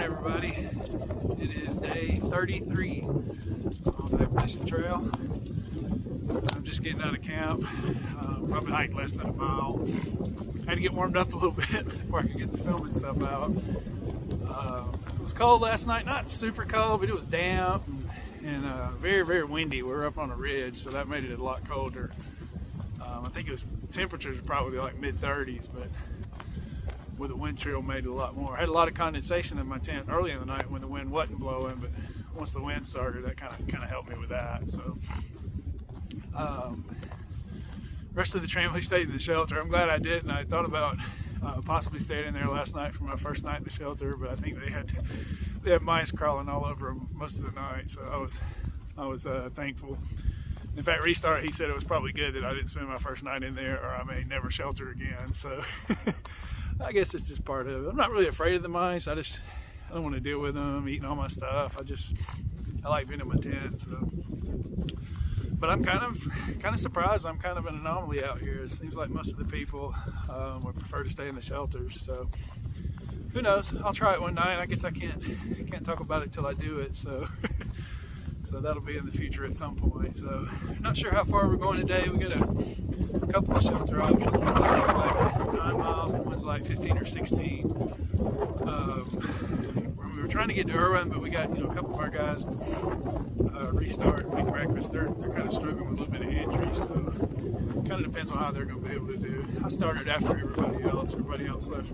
everybody. It is day 33 on the Appalachian Trail. I'm just getting out of camp. Probably hiked less than a mile. I had to get warmed up a little bit before I could get the filming stuff out. It was cold last night, not super cold, but it was damp and very, very windy. We were up on a ridge, so that made it a lot colder. I think it was temperatures probably like mid-30s, but with the wind chill made it a lot more. I had a lot of condensation in my tent early in the night when the wind wasn't blowing, but once the wind started, that kind of helped me with that. So, rest of the tramily stayed in the shelter. I'm glad I did, and I thought about possibly staying in there last night for my first night in the shelter, but I think they had mice crawling all over them most of the night, so I was thankful. In fact, Restart, he said it was probably good that I didn't spend my first night in there, or I may never shelter again. So I guess it's just part of it. I'm not really afraid of the mice. I don't want to deal with them eating all my stuff. I like being in my tent. So. But I'm kind of surprised. I'm kind of an anomaly out here. It seems like most of the people would prefer to stay in the shelters. So who knows? I'll try it one night. I guess I can't talk about it till I do it. So. So that'll be in the future at some point. So not sure how far we're going today. We got a couple of shelter options. One's like 9 miles and one's like 15 or 16. We were trying to get to Irwin, but we got a couple of our guys Restart, Big Breakfast. They're kind of struggling with a little bit of injury, so it kind of depends on how they're going to be able to do. I started after everybody else. Everybody else left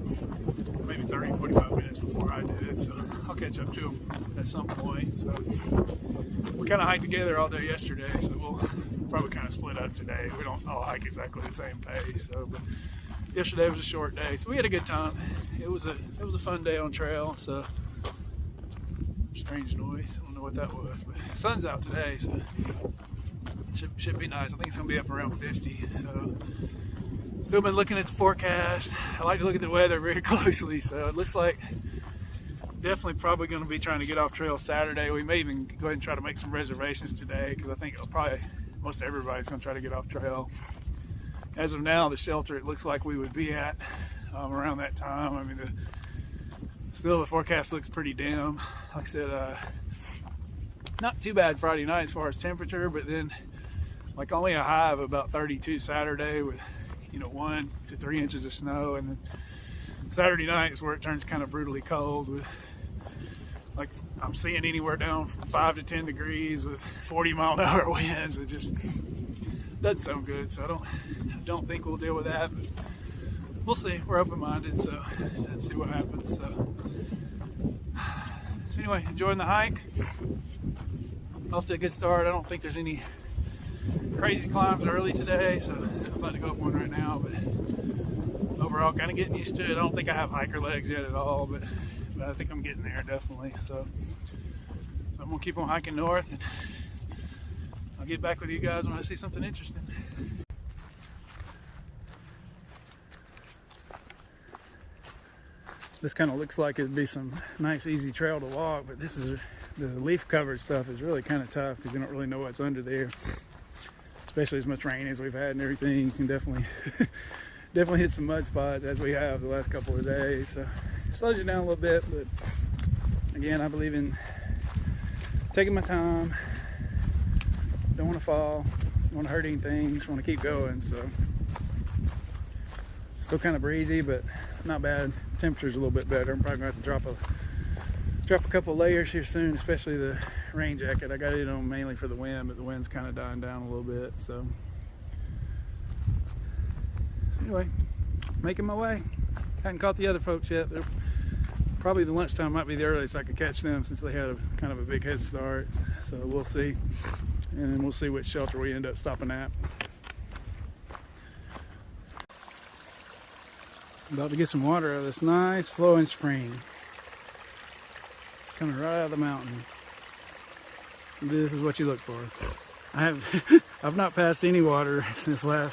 maybe 30, 45 minutes before I did, so I'll catch up to them at some point. So we kind of hiked together all day yesterday, so we'll probably kind of split up today. We don't all hike exactly the same pace, so but yesterday was a short day, so we had a good time. It was a fun day on trail. So strange noise, I don't know what that was, but the sun's out today, so should be nice. I think it's gonna be up around 50. So still been looking at the forecast. I like to look at the weather very closely, so it looks like definitely probably going to be trying to get off trail Saturday. We may even go ahead and try to make some reservations today, because I think most everybody's going to try to get off trail. As of now, the shelter it looks like we would be at around that time. I mean, still the forecast looks pretty dim. Like I said, not too bad Friday night as far as temperature, but then like only a high of about 32 Saturday with 1 to 3 inches of snow, and then Saturday night is where it turns kind of brutally cold with, like, I'm seeing anywhere down from 5 to 10 degrees with 40-mile-an-hour winds. It just doesn't sound good, so I don't think we'll deal with that, but we'll see. We're open-minded, so let's see what happens. So anyway, enjoying the hike. Off to a good start. I don't think there's any crazy climbs early today, so I'm about to go up one right now, but overall kind of getting used to it. I don't think I have hiker legs yet at all, but I think I'm getting there definitely. So I'm gonna keep on hiking north, and I'll get back with you guys when I see something interesting. This kind of looks like it'd be some nice easy trail to walk, but the leaf covered stuff is really kind of tough because you don't really know what's under there. Especially as much rain as we've had and everything, you can definitely hit some mud spots as we have the last couple of days. So it slows you down a little bit, but again, I believe in taking my time. Don't want to fall, don't want to hurt anything, just want to keep going. So still kind of breezy, but not bad. Temperature's a little bit better. I'm probably gonna have to drop a couple layers here soon, especially the rain jacket. I got it on mainly for the wind, but the wind's kind of dying down a little bit. So anyway, making my way. Hadn't caught the other folks yet. Probably the lunchtime might be the earliest I could catch them, since they had kind of a big head start. So we'll see, and then we'll see which shelter we end up stopping at. About to get some water out of this nice flowing spring. It's coming right out of the mountain. This is what you look for. I've not passed any water since my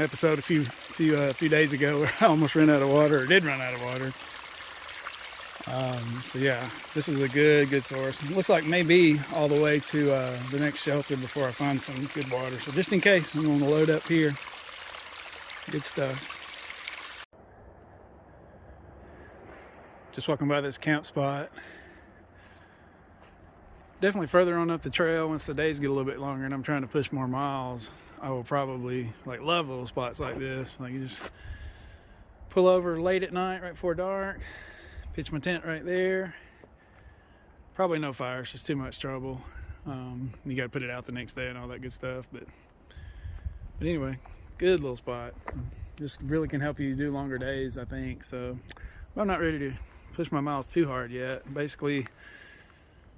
episode a few days ago, where I almost ran out of water, or did run out of water. So yeah, this is a good source. It looks like maybe all the way to the next shelter before I find some good water. So just in case, I'm going to load up here. Good stuff. Just walking by this camp spot. Definitely further on up the trail, once the days get a little bit longer and I'm trying to push more miles, I will probably like love little spots like this. Like you just pull over late at night, right before dark, pitch my tent right there. Probably no fire, it's just too much trouble. You got to put it out the next day and all that good stuff. But anyway, good little spot. Just really can help you do longer days, I think. So I'm not ready to push my miles too hard yet. Basically,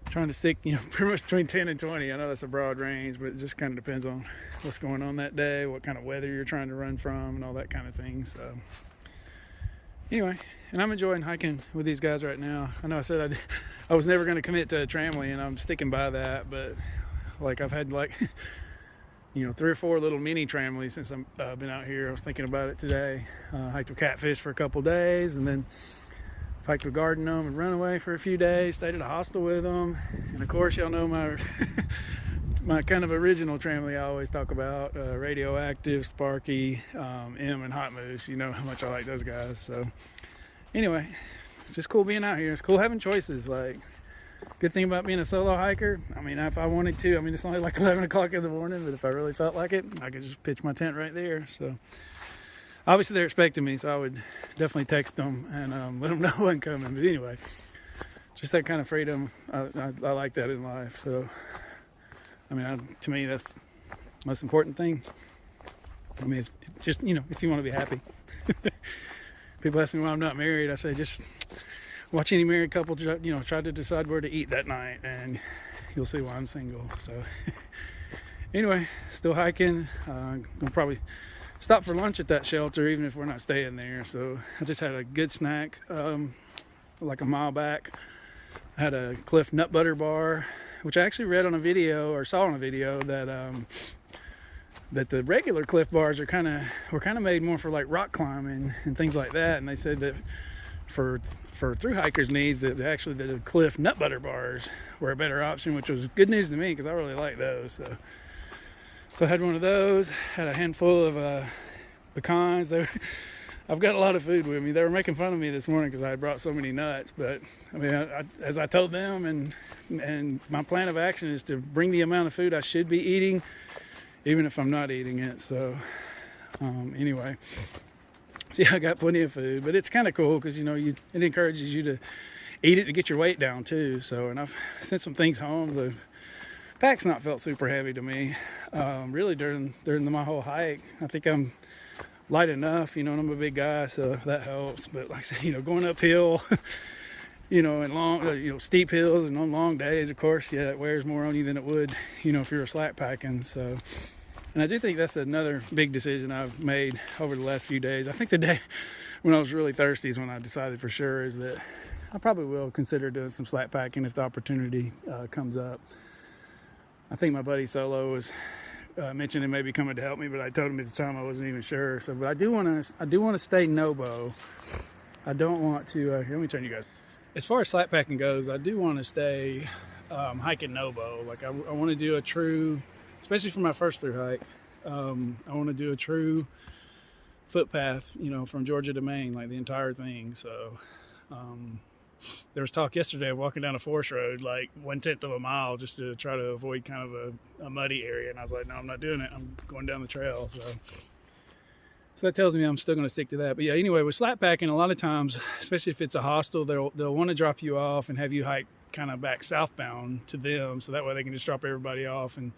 trying to stick, pretty much between 10 and 20. I know that's a broad range, but it just kind of depends on what's going on that day, what kind of weather you're trying to run from, and all that kind of thing. So anyway, and I'm enjoying hiking with these guys right now. I know I said I was never going to commit to a tramily, and I'm sticking by that. But like I've had 3 or 4 little mini tramilies since I've been out here. I was thinking about it today. Hiked with Catfish for a couple days, and then hiked with Garden Gnome and Runaway for a few days. Stayed at a hostel with them, and of course, y'all know my my kind of original tramily I always talk about: Radioactive, Sparky, M, and Hot Moose. You know how much I like those guys. So anyway, it's just cool being out here. It's cool having choices. Like, good thing about being a solo hiker, I mean, if I wanted to, it's only like 11 o'clock in the morning, but if I really felt like it, I could just pitch my tent right there. So obviously they're expecting me, so I would definitely text them and let them know I'm coming. But anyway, just that kind of freedom, I like that in life. So to me, that's the most important thing. It's just, if you want to be happy. People ask me why I'm not married. I say, just watch any married couple, try to decide where to eat that night, and you'll see why I'm single. So anyway, still hiking. We'll probably stop for lunch at that shelter, even if we're not staying there. So I just had a good snack, like a mile back. I had a Cliff nut butter bar, which I actually read on a video, or saw on a video, that the regular Cliff bars were kind of made more for like rock climbing and things like that. And they said that for thru hikers' needs, that actually the Cliff nut butter bars were a better option, which was good news to me because I really like those. So I had one of those, had a handful of pecans. I've got a lot of food with me. They were making fun of me this morning because I had brought so many nuts, but as I told them, and my plan of action is to bring the amount of food I should be eating, even if I'm not eating it. So anyway, see, I got plenty of food, but it's kind of cool because it encourages you to eat it to get your weight down too. So, and I've sent some things home. The pack's not felt super heavy to me, really during my whole hike. I think I'm light enough, and I'm a big guy, so that helps. But like I said, going uphill, and long, steep hills and on long days, of course, yeah, it wears more on you than it would, if you're slack packing. So, and I do think that's another big decision I've made over the last few days. I think the day when I was really thirsty is when I decided for sure is that I probably will consider doing some slack packing if the opportunity comes up. I think my buddy Solo was mentioning maybe coming to help me, but I told him at the time I wasn't even sure. So, but I do want to stay Nobo. I don't want to. Let me turn you guys. As far as slack packing goes, I do want to stay hiking Nobo. Like I want to do a true, especially for my first through hike. I want to do a true footpath, from Georgia to Maine, like the entire thing. So there was talk yesterday of walking down a forest road, like 1/10 of a mile, just to try to avoid kind of a muddy area. And I was like, no, I'm not doing it. I'm going down the trail. So that tells me I'm still going to stick to that. But yeah, anyway, with slack packing, a lot of times, especially if it's a hostel, they'll want to drop you off and have you hike kind of back southbound to them. So that way they can just drop everybody off and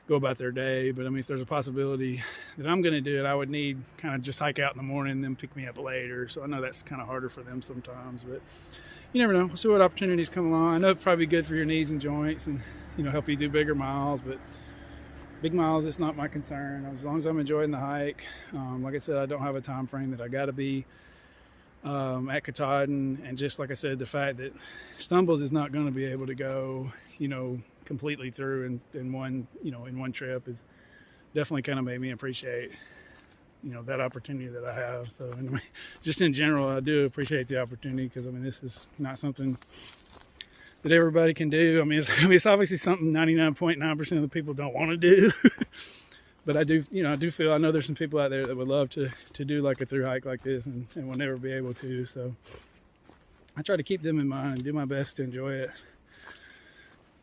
go about their day. But if there's a possibility that I'm going to do it, I would need kind of just hike out in the morning and then pick me up later. So I know that's kind of harder for them sometimes, but you never know. We'll see what opportunities come along. I know it's probably good for your knees and joints and, help you do bigger miles, but big miles, it's not my concern. As long as I'm enjoying the hike. Like I said, I don't have a time frame that I got to be at Katahdin. And just like I said, the fact that Stumbles is not going to be able to go, completely through in one trip is definitely kind of made me appreciate that opportunity that I have. So just in general, I do appreciate the opportunity because this is not something that everybody can do. It's obviously something 99.9% of the people don't want to do. But I do feel, I know there's some people out there that would love to do like a through hike like this and will never be able to. So I try to keep them in mind and do my best to enjoy it,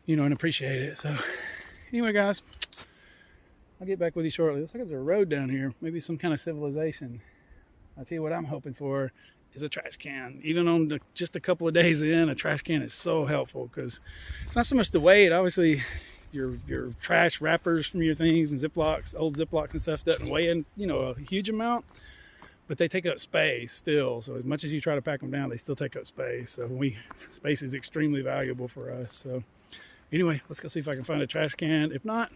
you know, and appreciate it. So anyway, guys, I'll get back with you shortly. Looks like there's a road down here, maybe some kind of civilization. I'll tell you what I'm hoping for is a trash can. Even on just a couple of days in, a trash can is so helpful, because it's not so much the weight. Obviously, your trash wrappers from your things and Ziplocs, old Ziplocs and stuff, doesn't weigh in, you know, a huge amount, but they take up space still. So as much as you try to pack them down, they still take up space. So space is extremely valuable for us. So anyway, let's go see if I can find a trash can. If not,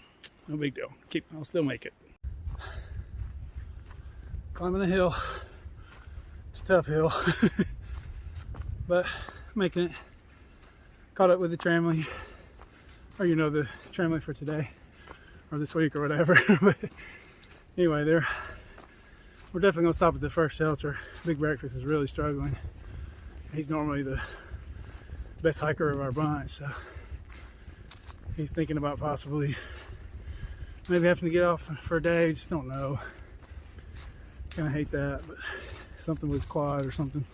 no big deal. I'll still make it. Climbing a hill. It's a tough hill, but making it. Caught up with the tramily, or you know, the tramily for today, or this week, or whatever. But anyway, we're definitely gonna stop at the first shelter. Big Breakfast is really struggling. He's normally the best hiker of our bunch, so he's thinking about possibly maybe having to get off for a day. Just don't know. Kind of hate that, but something with his quad or something.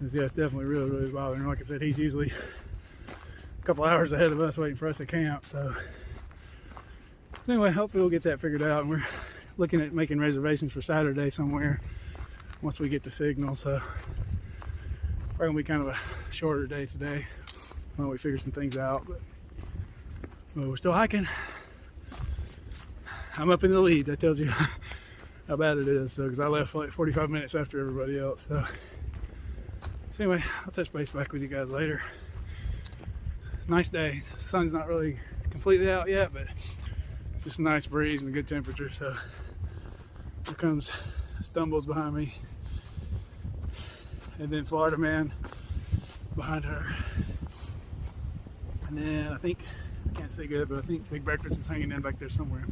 Yeah, it's definitely really bothering him. Like I said, he's usually a couple hours ahead of us waiting for us at camp. So anyway, hopefully we'll get that figured out. And we're looking at making reservations for Saturday somewhere once we get the signal. So probably gonna be kind of a shorter day today while we figure some things out. But well, we're still hiking. I'm up in the lead. That tells you how bad it is. So because I left like 45 minutes after everybody else. So anyway, I'll touch base back with you guys later. Nice day. The sun's not really completely out yet, but it's just a nice breeze and a good temperature. So here comes Stumbles behind me, and then Florida Man behind her, and then I think, I can't say good, but I think Big Breakfast is hanging in back there somewhere.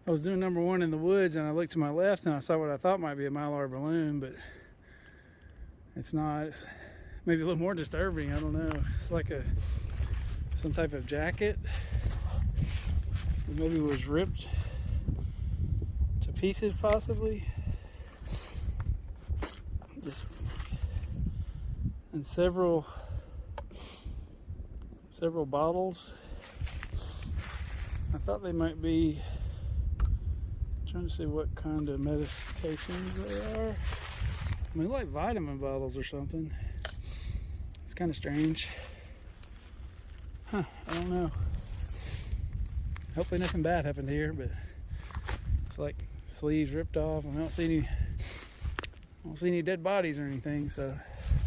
I was doing number one in the woods, and I looked to my left and I saw what I thought might be a Mylar balloon, but it's not. It's maybe a little more disturbing. I don't know. It's like some type of jacket that maybe was ripped to pieces, possibly. And several bottles. I thought they might be, trying to see what kind of medications they are. I mean, like vitamin bottles or something. It's kind of strange. Huh, I don't know. Hopefully nothing bad happened here, but it's like sleeves ripped off, and I don't see any dead bodies or anything, so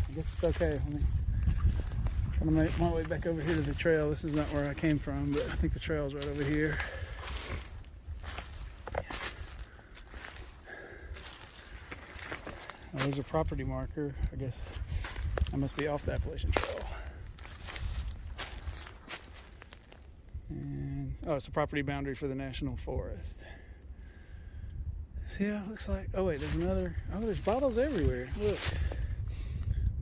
I guess it's okay. I'm trying to make my way back over here to the trail. This is not where I came from, but I think the trail's right over here. Oh, there's a property marker. I guess I must be off the Appalachian Trail. And oh, it's a property boundary for the National Forest. See, yeah, it looks like, oh wait, there's another, oh, there's bottles everywhere. Look,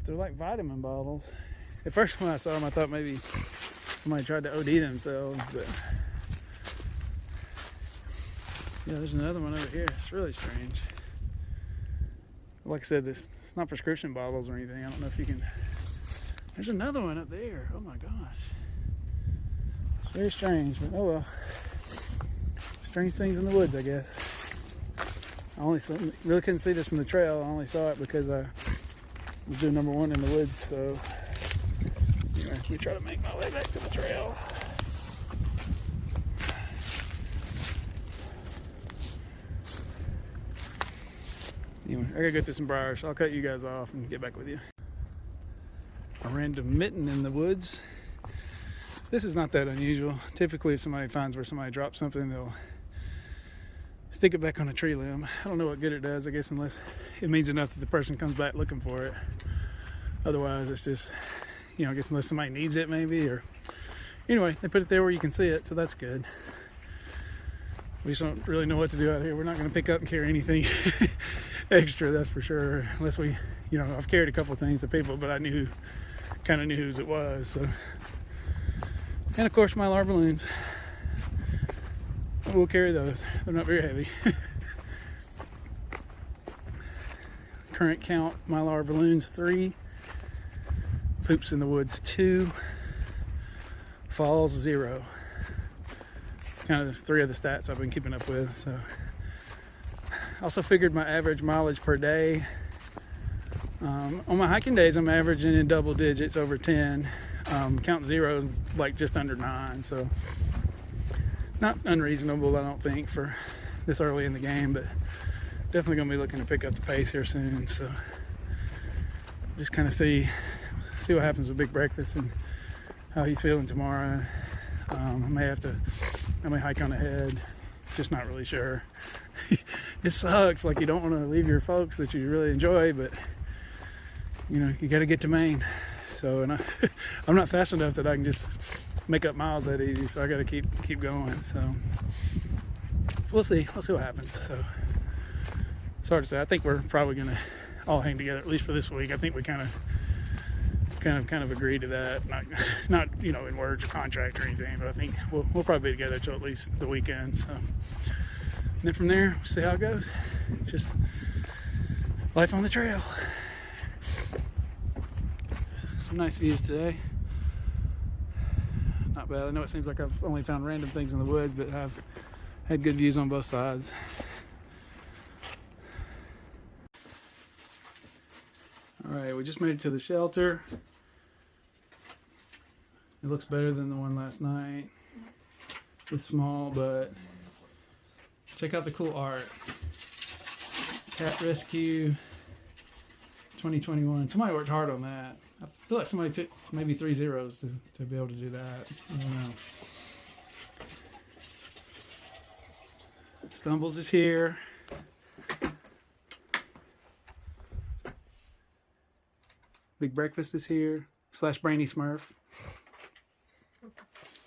they're like vitamin bottles. At first when I saw them, I thought maybe somebody tried to OD themselves, but yeah, there's another one over here. It's really strange. Like I said, it's not prescription bottles or anything. I don't know if you can. There's another one up there. Oh my gosh. It's very strange, but oh well. Strange things in the woods, I guess. I really couldn't see this from the trail. I only saw it because I was doing number one in the woods. So anyway, let me try to make my way back to the trail. Anyway, I gotta go through some briars, so I'll cut you guys off and get back with you. A random mitten in the woods. This is not that unusual. Typically, if somebody finds where somebody dropped something, they'll stick it back on a tree limb. I don't know what good it does, I guess, unless it means enough that the person comes back looking for it. Otherwise, it's just, you know, I guess unless somebody needs it maybe, or anyway, they put it there where you can see it, so that's good. We just don't really know what to do out here. We're not going to pick up and carry anything extra, that's for sure. Unless we, you know, I've carried a couple of things to people, but I kind of knew whose it was. So, and of course, Mylar balloons. We'll carry those. They're not very heavy. current count Mylar balloons 3, poops in the woods 2, falls 0. Kind of the 3 of the stats I've been keeping up with. So also figured my average mileage per day. On my hiking days, I'm averaging in double digits, over 10. Count 0 is like just under 9, so not unreasonable, I don't think, for this early in the game, but definitely gonna be looking to pick up the pace here soon. So just kind of see what happens with Big Breakfast and how he's feeling tomorrow. I may hike on ahead, just not really sure. It sucks, like you don't want to leave your folks that you really enjoy, but you know, you got to get to Maine. So, and I'm not fast enough that I can just make up miles that easy, so I got to keep going. So we'll see what happens. So it's hard to say. I think we're probably gonna all hang together, at least for this week. I think we kind of agree to that. Not you know, in words or contract or anything, but I think we'll probably be together till at least the weekend. So, and then from there, we'll see how it goes. Just life on the trail. Some nice views today. Not bad. I know it seems like I've only found random things in the woods, but I've had good views on both sides. All right, we just made it to the shelter. It looks better than the one last night. It's small, but check out the cool art. Cat Rescue 2021. Somebody worked hard on that. I feel like somebody took maybe 3 zeros to be able to do that. I don't know. Stumbles is here. Big Breakfast is here. / Brainy Smurf.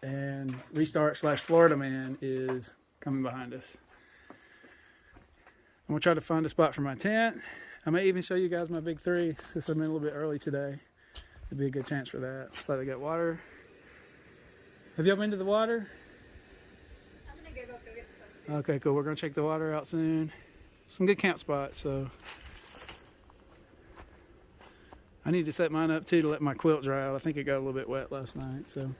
And Restart / Florida Man is coming behind us. I'm gonna try to find a spot for my tent. I may even show you guys my big 3 since I'm in a little bit early today. It'd be a good chance for that. Looks like they got water. Have y'all been to the water? I'm gonna go get some. Okay, cool. We're gonna check the water out soon. Some good camp spots, so. I need to set mine up too to let my quilt dry out. I think it got a little bit wet last night, so.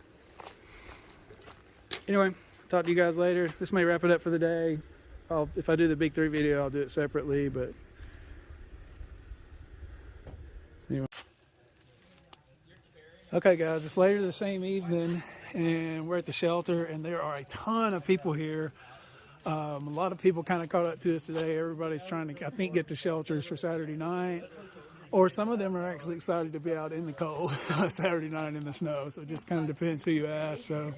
Anyway, talk to you guys later. This may wrap it up for the day. If I do the big 3 video, I'll do it separately, but. Anyway. Okay guys, it's later the same evening and we're at the shelter and there are a ton of people here. A lot of people kind of caught up to us today. Everybody's trying to, I think, get to shelters for Saturday night. Or some of them are actually excited to be out in the cold Saturday night in the snow. So it just kind of depends who you ask. So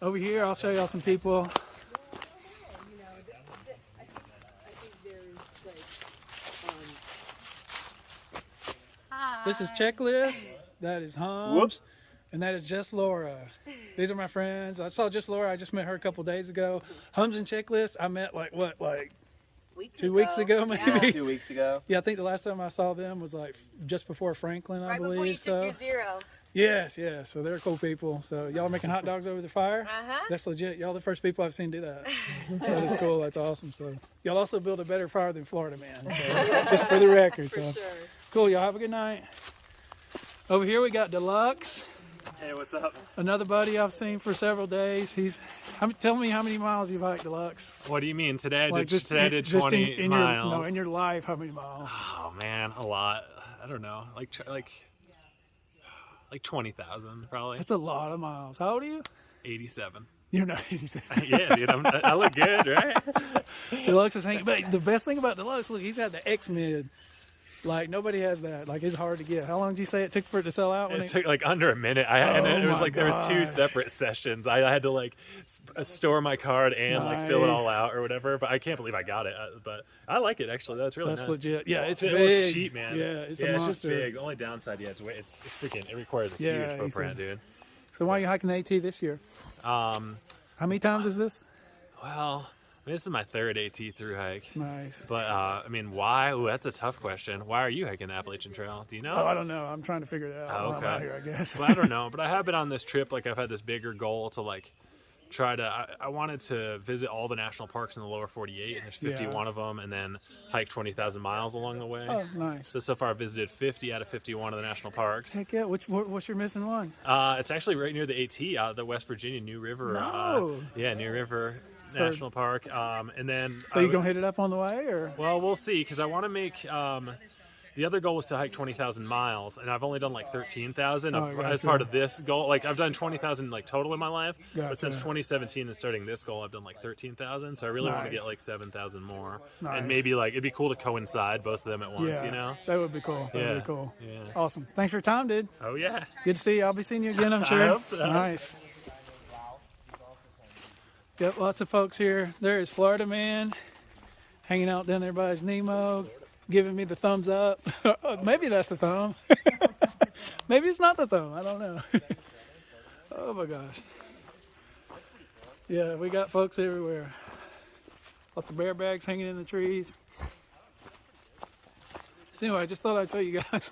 over here, I'll show y'all some people. This is Checklist, that is Hums, Whoops. and that is Just Laura. These are my friends. I saw Just Laura, I just met her a couple days ago. Hums and Checklist, I met like 2 weeks ago maybe? Yeah. 2 weeks ago. Yeah, I think the last time I saw them was like just before Franklin, I believe. Right before you took your 0. Yes, so they're cool people. So y'all are making hot dogs over the fire? Uh-huh. That's legit. Y'all the first people I've seen do that. That is cool. That's awesome. So y'all also build a better fire than Florida Man. So, just for the record. For so sure. cool. Y'all have a good night. Over here we got Deluxe. Hey, what's up? Another buddy I've seen for several days. Tell me how many miles you've hiked, Deluxe. What do you mean? Today I Like did, today I did 20 in miles. in your life, how many miles? Oh man, a lot. I don't know, like 20,000 probably. That's a lot of miles. How old are you? 87. You're not 87. Yeah, dude, I look good, right? Deluxe is hanging. But the best thing about Deluxe, look, he's got the X mid. Like nobody has that. Like it's hard to get. How long did you say it took for it to sell out? It took like under a minute. And it was like there was 2 gosh. separate sessions. I had to like store my card and like fill it all out or whatever. But I can't believe I got it. But I like it actually. That's really nice. Legit. Yeah, it's It big. looks cheap, man. Yeah, it's a just monster. big. The only downside, it's freaking. It requires a Yeah, huge footprint, dude. So why are you hiking the AT this year? How many times is this? Well, I mean, this is my 3rd AT through hike. Nice. But, I mean, why? Ooh, that's a tough question. Why are you hiking the Appalachian Trail? Do you know? Oh, I don't know. I'm trying to figure it out. Oh, while I'm out okay. here, I guess. Well, I don't know. But I have been on this trip. Like, I've had this bigger goal to, like, try to. I wanted to visit all the national parks in the lower 48, and there's 51 of them, and then hike 20,000 miles along the way. Oh, nice. So far I've visited 50 out of 51 of the national parks. Heck yeah. What's your missing one? It's actually right near the AT, out of the West Virginia New River. No. New River National Park. And then. So you gonna hit it up on the way, or? Well, we'll see, because I want to make. The other goal was to hike 20,000 miles, and I've only done like 13,000 as part of this goal. Like I've done 20,000 like total in my life, but since 2017 and starting this goal, I've done like 13,000. So I really want to get like 7,000 more, and maybe like it'd be cool to coincide both of them at once. You know, that would be cool. That would be cool. Yeah. Awesome. Thanks for your time, dude. Oh yeah. Good to see you. I'll be seeing you again, I'm sure. I hope so. Nice. Got lots of folks here. There is Florida Man hanging out down there by his Nemo, giving me the thumbs up. Maybe that's the thumb. Maybe it's not the thumb. I don't know. Oh my gosh. Yeah, we got folks everywhere. Lots of bear bags hanging in the trees. So anyway, I just thought I'd tell you guys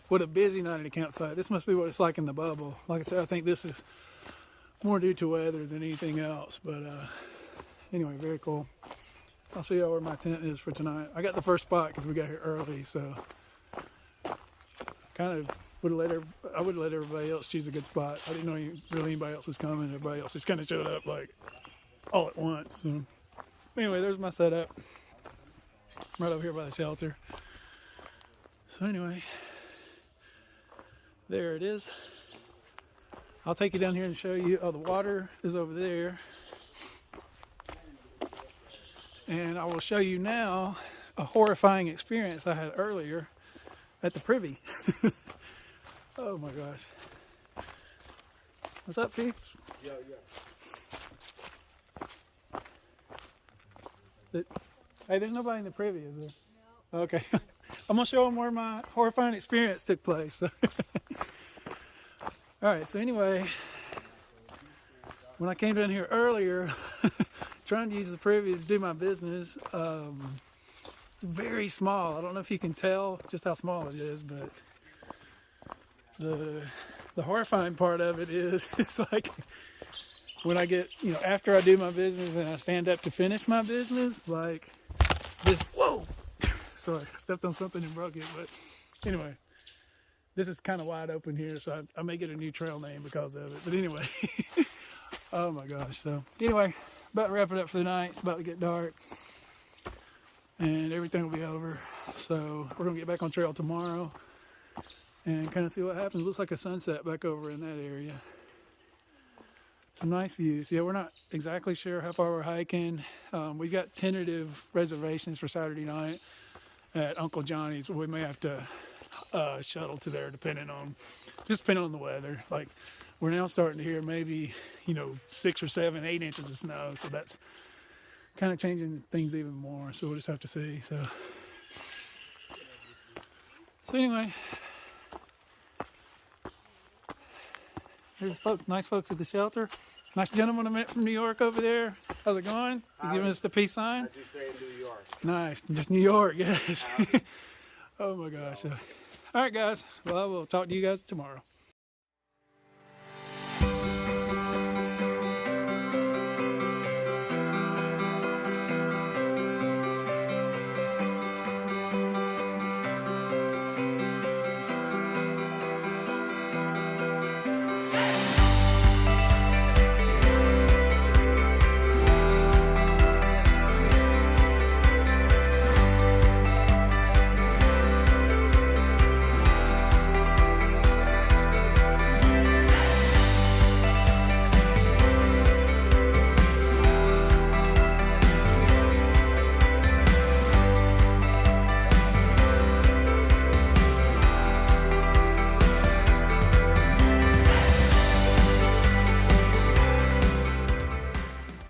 what a busy night at the campsite. This must be what it's like in the bubble. Like I said, I think this is more due to weather than anything else. But anyway, very cool. I'll show y'all where my tent is for tonight. I got the first spot because we got here early, so kind of would have let everybody else choose a good spot. I didn't know really anybody else was coming. Everybody else just kind of showed up like all at once. So anyway, there's my setup right over here by the shelter. So anyway, there it is. I'll take you down here and show you. Oh, the water is over there. And I will show you now a horrifying experience I had earlier at the Privy. Oh my gosh. What's up, peeps? Yeah. Hey, there's nobody in the Privy, is there? No. Okay. I'm going to show them where my horrifying experience took place. All right, so anyway, when I came down here earlier, trying to use the Privy to do my business, it's very small. I don't know if you can tell just how small it is, but the horrifying part of it is it's like when I get, after I do my business and I stand up to finish my business, like this, whoa! Sorry, I stepped on something and broke it, but anyway. This is kind of wide open here, so I may get a new trail name because of it. But anyway, oh my gosh. So anyway, about to wrap it up for the night. It's about to get dark, and everything will be over. So we're going to get back on trail tomorrow and kind of see what happens. It looks like a sunset back over in that area. Some nice views. Yeah, we're not exactly sure how far we're hiking. We've got tentative reservations for Saturday night at Uncle Johnny's. We may have to shuttle to there depending on the weather. Like we're now starting to hear maybe 6 or 7, 8 inches of snow, so that's kind of changing things even more. So we'll just have to see. So anyway, there's nice folks at the shelter. Nice gentleman I met from New York over there. How's it going? You giving us the peace sign? As you say in New York. Nice, just New York, yes. Oh my gosh. All right, guys. Well, I will talk to you guys tomorrow.